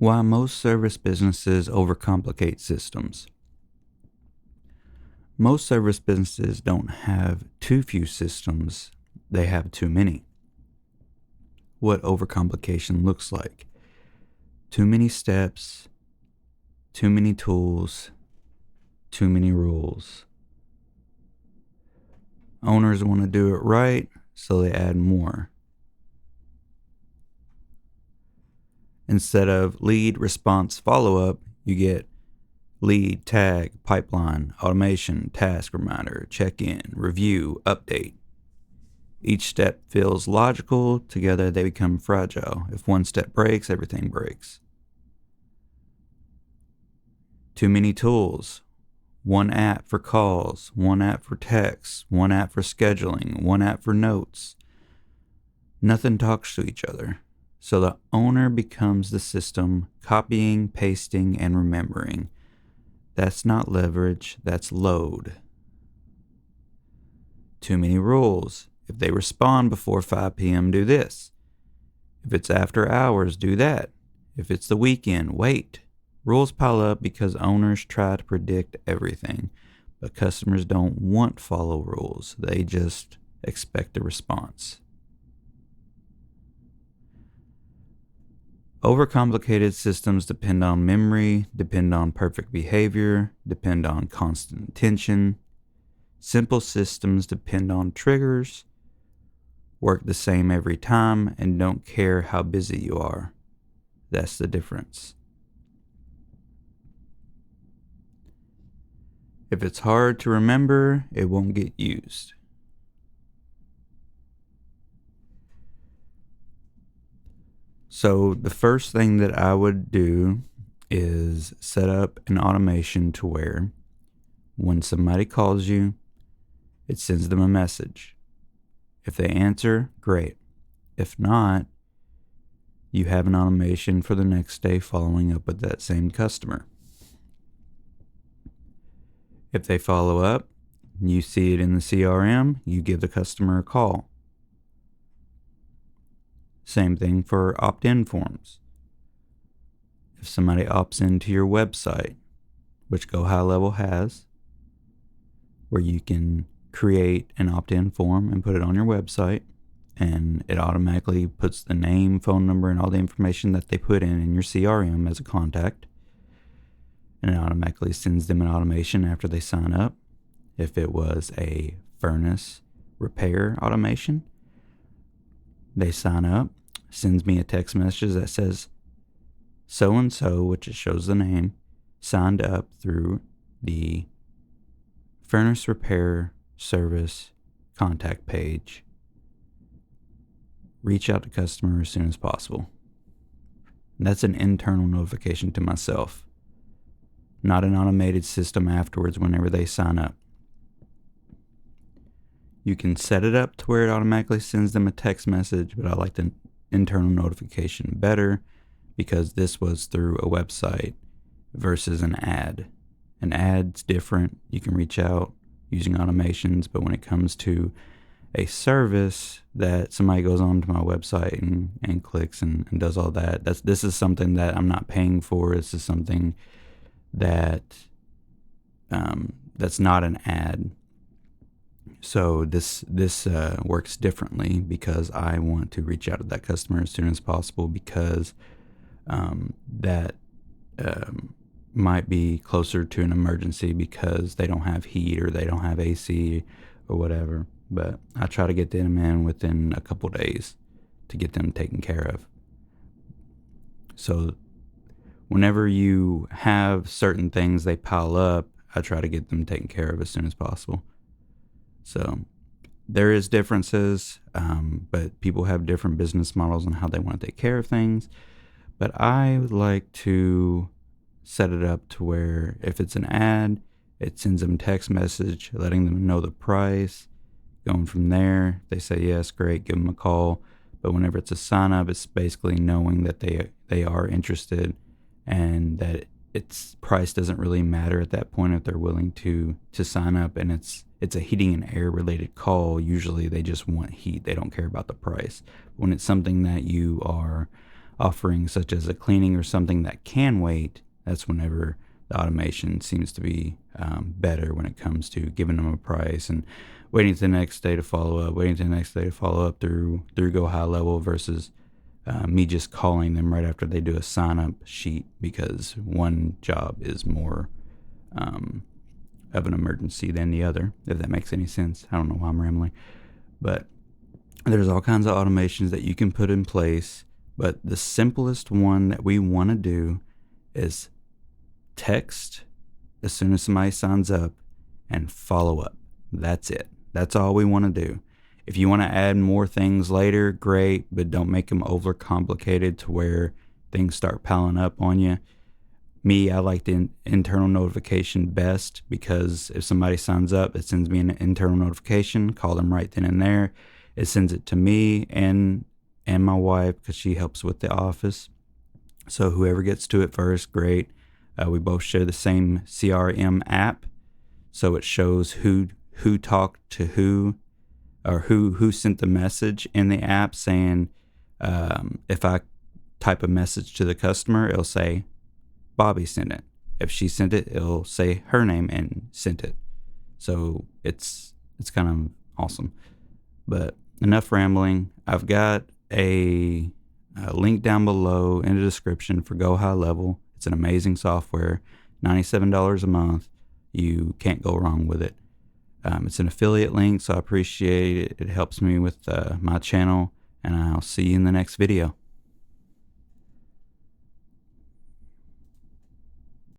Why most service businesses overcomplicate systems. Most service businesses don't have too few systems, they have too many. What overcomplication looks like: too many steps, too many tools, too many rules. Owners want to do it right, so they add more. Instead of lead, response, follow-up, you get lead, tag, pipeline, automation, task reminder, check-in, review, update. Each step feels logical. Together they become fragile. If one step breaks, everything breaks. Too many tools. One app for calls, one app for texts, one app for scheduling, one app for notes. Nothing talks to each other. So the owner becomes the system, copying, pasting, and remembering. That's not leverage, that's load. Too many rules. If they respond before 5 p.m., do this. If it's after hours, do that. If it's the weekend, wait. Rules pile up because owners try to predict everything, but customers don't want to follow rules. They just expect a response. Overcomplicated systems depend on memory, depend on perfect behavior, depend on constant attention. Simple systems depend on triggers, work the same every time, and don't care how busy you are. That's the difference. If it's hard to remember, it won't get used. So the first thing that I would do is set up an automation to where when somebody calls you, it sends them a message. If they answer, great. If not, you have an automation for the next day following up with that same customer. If they follow up, you see it in the CRM, you give the customer a call. Same thing for opt-in forms. If somebody opts into your website, which GoHighLevel has, where you can create an opt-in form and put it on your website, and it automatically puts the name, phone number, and all the information that they put in your CRM as a contact, and it automatically sends them an automation after they sign up. If it was a furnace repair automation, they sign up, sends me a text message that says so-and-so, which it shows the name, signed up through the furnace repair service contact page. Reach out to customer as soon as possible. And that's an internal notification to myself, not an automated system afterwards whenever they sign up. You can set it up to where it automatically sends them a text message, but I like the internal notification better because this was through a website versus an ad. An ad's different. You can reach out using automations, but when it comes to a service that somebody goes on to my website and clicks and does all that, this is something that I'm not paying for. This is something that that's not an ad. So this works differently because I want to reach out to that customer as soon as possible because that might be closer to an emergency because they don't have heat or they don't have AC or whatever. But I try to get them in within a couple days to get them taken care of. So whenever you have certain things, they pile up, I try to get them taken care of as soon as possible. So there is differences, but people have different business models on how they want to take care of things. But I would like to set it up to where if it's an ad, it sends them a text message letting them know the price. Going from there, they say yes, great, give them a call. But whenever it's a sign up, it's basically knowing that they are interested and that its price doesn't really matter at that point if they're willing to sign up. And it's a heating and air related call. Usually they just want heat. They don't care about the price. When it's something that you are offerings such as a cleaning or something that can wait, that's whenever the automation seems to be better when it comes to giving them a price and waiting to the next day to follow up, through GoHighLevel versus me just calling them right after they do a sign-up sheet because one job is more of an emergency than the other, if that makes any sense. I don't know why I'm rambling, but there's all kinds of automations that you can put in place, but the simplest one that we want to do is text as soon as somebody signs up and follow up. That's it. That's all we want to do. If you want to add more things later, great, but don't make them overcomplicated to where things start piling up on you. Me, I like the internal notification best because if somebody signs up, it sends me an internal notification, call them right then and there. It sends it to me and my wife because she helps with the office. So whoever gets to it first, great. We both share the same CRM app, so it shows who talked to who, or who sent the message in the app saying, if I type a message to the customer, it'll say Bobby sent it. If she sent it, it'll say her name and sent it. So it's kind of awesome. But enough rambling. I've got a link down below in the description for GoHighLevel. It's an amazing software, $97 a month. You can't go wrong with it. It's an affiliate link, so I appreciate it. It helps me with my channel, and I'll see you in the next video.